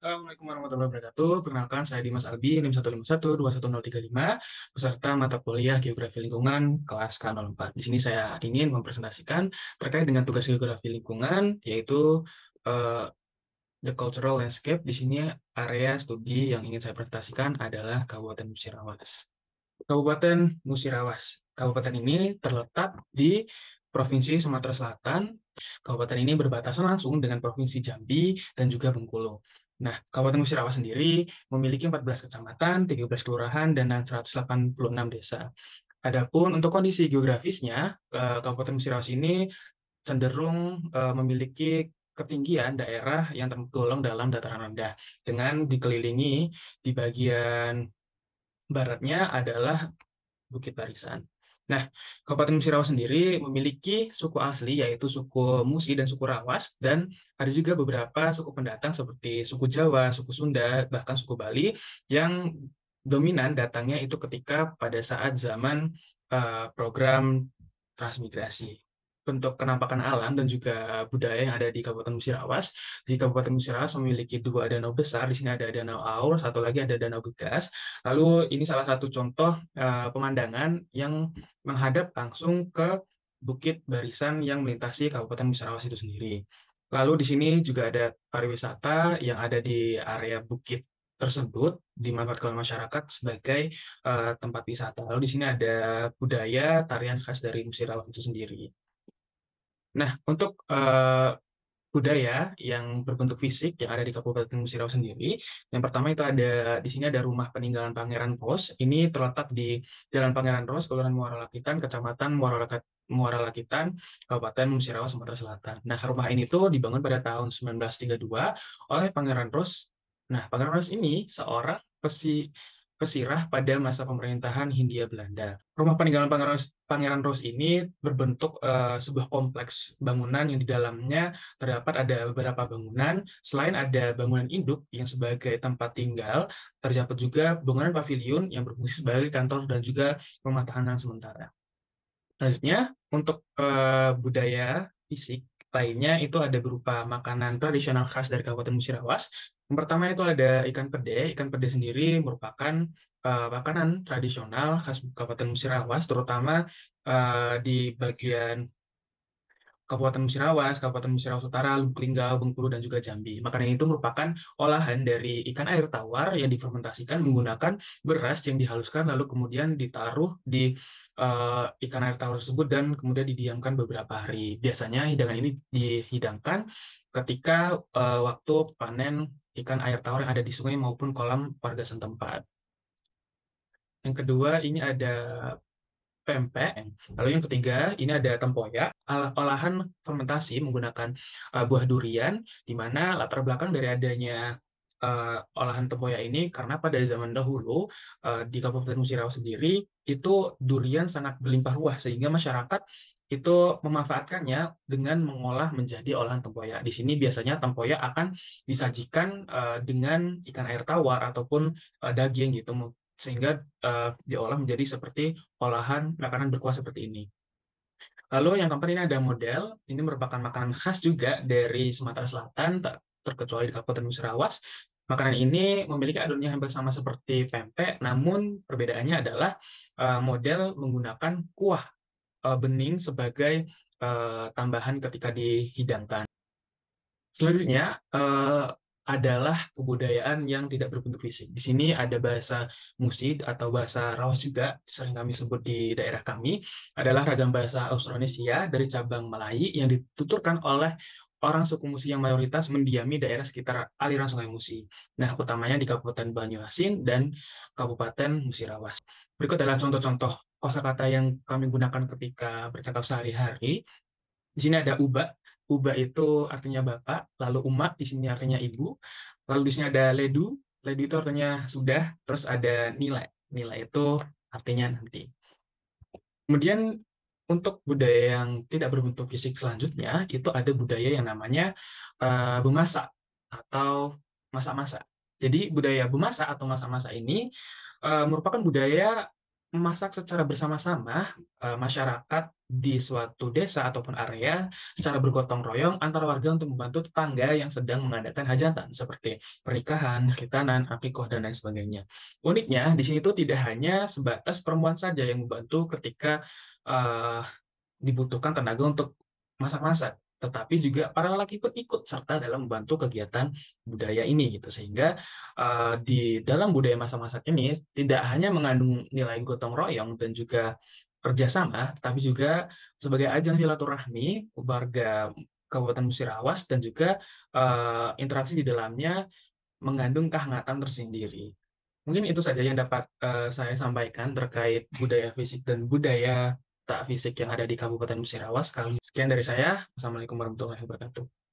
Assalamualaikum warahmatullahi wabarakatuh. Perkenalkan, saya Dimas Albi, NIM 151-21035, peserta mata kuliah Geografi Lingkungan kelas K04. Di sini saya ingin mempresentasikan terkait dengan tugas geografi lingkungan, yaitu eh, The Cultural Landscape. Di sini area studi yang ingin saya presentasikan adalah Kabupaten Musirawas. Kabupaten Musirawas. Kabupaten ini terletak di Provinsi Sumatera Selatan. Kabupaten ini berbatasan langsung dengan Provinsi Jambi dan juga Bengkulu. Nah, Kabupaten Musirawas sendiri memiliki 14 kecamatan, 13 kelurahan, dan 186 desa. Adapun untuk kondisi geografisnya, Kabupaten Musirawas ini cenderung memiliki ketinggian daerah yang tergolong dalam dataran rendah, dengan dikelilingi di bagian baratnya adalah Bukit Barisan. Nah, Kabupaten Musirawas sendiri memiliki suku asli, yaitu suku Musi dan suku Rawas, dan ada juga beberapa suku pendatang seperti suku Jawa, suku Sunda, bahkan suku Bali, yang dominan datangnya itu ketika pada saat zaman program transmigrasi. Bentuk penampakan alam dan juga budaya yang ada di Kabupaten Musirawas. Di Kabupaten Musirawas memiliki dua danau besar. Di sini ada Danau Aur, satu lagi ada Danau Gegas. Lalu ini salah satu contoh pemandangan yang menghadap langsung ke Bukit Barisan yang melintasi Kabupaten Musirawas itu sendiri. Lalu di sini juga ada pariwisata yang ada di area bukit tersebut dimanfaatkan oleh masyarakat sebagai tempat wisata. Lalu di sini ada budaya tarian khas dari Musirawas itu sendiri. Nah, untuk budaya yang berbentuk fisik yang ada di Kabupaten Musirawas sendiri, yang pertama itu ada di sini ada rumah peninggalan Pangeran Ros. Ini terletak di Jalan Pangeran Ros, Kelurahan Muara Lakitan, Kecamatan Muara Lakitan, Kabupaten Musirawas, Sumatera Selatan. Nah, rumah ini tuh dibangun pada tahun 1932 oleh Pangeran Ros. Nah, Pangeran Ros ini seorang pesirah pada masa pemerintahan Hindia Belanda. Rumah peninggalan Pangeran Ros ini berbentuk sebuah kompleks bangunan yang di dalamnya terdapat ada beberapa bangunan. Selain ada bangunan induk yang sebagai tempat tinggal, terdapat juga bangunan pavilion yang berfungsi sebagai kantor dan juga rumah tahanan sementara. Selanjutnya, untuk budaya fisik lainnya itu ada berupa makanan tradisional khas dari Kabupaten Musirawas. Yang pertama itu ada ikan pede. Ikan pede sendiri merupakan makanan tradisional khas Kabupaten Musirawas, terutama di bagian Kabupaten Musirawas Utara, Lubuk Linggau, Bengkulu, dan juga Jambi. Makanan itu merupakan olahan dari ikan air tawar yang difermentasikan menggunakan beras yang dihaluskan lalu kemudian ditaruh di ikan air tawar tersebut dan kemudian didiamkan beberapa hari. Biasanya hidangan ini dihidangkan ketika waktu panen ikan air tawar yang ada di sungai maupun kolam warga setempat. Yang kedua, ini ada pempek. Lalu yang ketiga, ini ada tempoyak, olahan fermentasi menggunakan buah durian, di mana latar belakang dari adanya olahan tempoyak ini karena pada zaman dahulu di Kabupaten Musirawas sendiri itu durian sangat berlimpah ruah sehingga masyarakat itu memanfaatkannya dengan mengolah menjadi olahan tempoyak. Di sini biasanya tempoyak akan disajikan dengan ikan air tawar ataupun daging gitu sehingga diolah menjadi seperti olahan makanan berkuah seperti ini. Lalu yang keempat ini ada model, ini merupakan makanan khas juga dari Sumatera Selatan, tak terkecuali di Kabupaten Musirawas. Makanan ini memiliki adonannya hampir sama seperti pempek, namun perbedaannya adalah model menggunakan kuah bening sebagai tambahan ketika dihidangkan. Selanjutnya adalah kebudayaan yang tidak berbentuk fisik. Di sini ada bahasa Musi atau bahasa Rawas juga sering kami sebut di daerah kami adalah ragam bahasa Austronesia dari cabang Melayu yang dituturkan oleh orang suku Musi yang mayoritas mendiami daerah sekitar aliran Sungai Musi. Nah, utamanya di Kabupaten Banyuasin dan Kabupaten Musirawas. Berikut adalah contoh-contoh kosakata yang kami gunakan ketika bercakap sehari-hari. Di sini ada uba. Uba itu artinya bapak, lalu umak di sini artinya ibu. Lalu di sini ada ledu. Ledu itu artinya sudah, terus ada nilai. Nilai itu artinya nanti. Kemudian untuk budaya yang tidak berbentuk fisik selanjutnya, itu ada budaya yang namanya bemasak atau masak-masak. Jadi budaya bemasak atau masak-masak ini merupakan budaya memasak secara bersama-sama masyarakat di suatu desa ataupun area secara bergotong royong antar warga untuk membantu tetangga yang sedang mengadakan hajatan seperti pernikahan, khitanan, akikah, dan lain sebagainya. Uniknya, di sini tuh tidak hanya sebatas perempuan saja yang membantu ketika eh, dibutuhkan tenaga untuk masak-masak, tetapi juga para lelaki pun ikut serta dalam membantu kegiatan budaya ini gitu. Sehingga di dalam budaya masak-masak ini tidak hanya mengandung nilai gotong royong dan juga kerjasama, tetapi juga sebagai ajang silaturahmi warga Kabupaten Musirawas dan juga interaksi di dalamnya mengandung kehangatan tersendiri. Mungkin itu saja yang dapat saya sampaikan terkait budaya fisik dan budaya tak fisik yang ada di Kabupaten Musirawas. Sekian dari saya. Wassalamualaikum warahmatullahi wabarakatuh.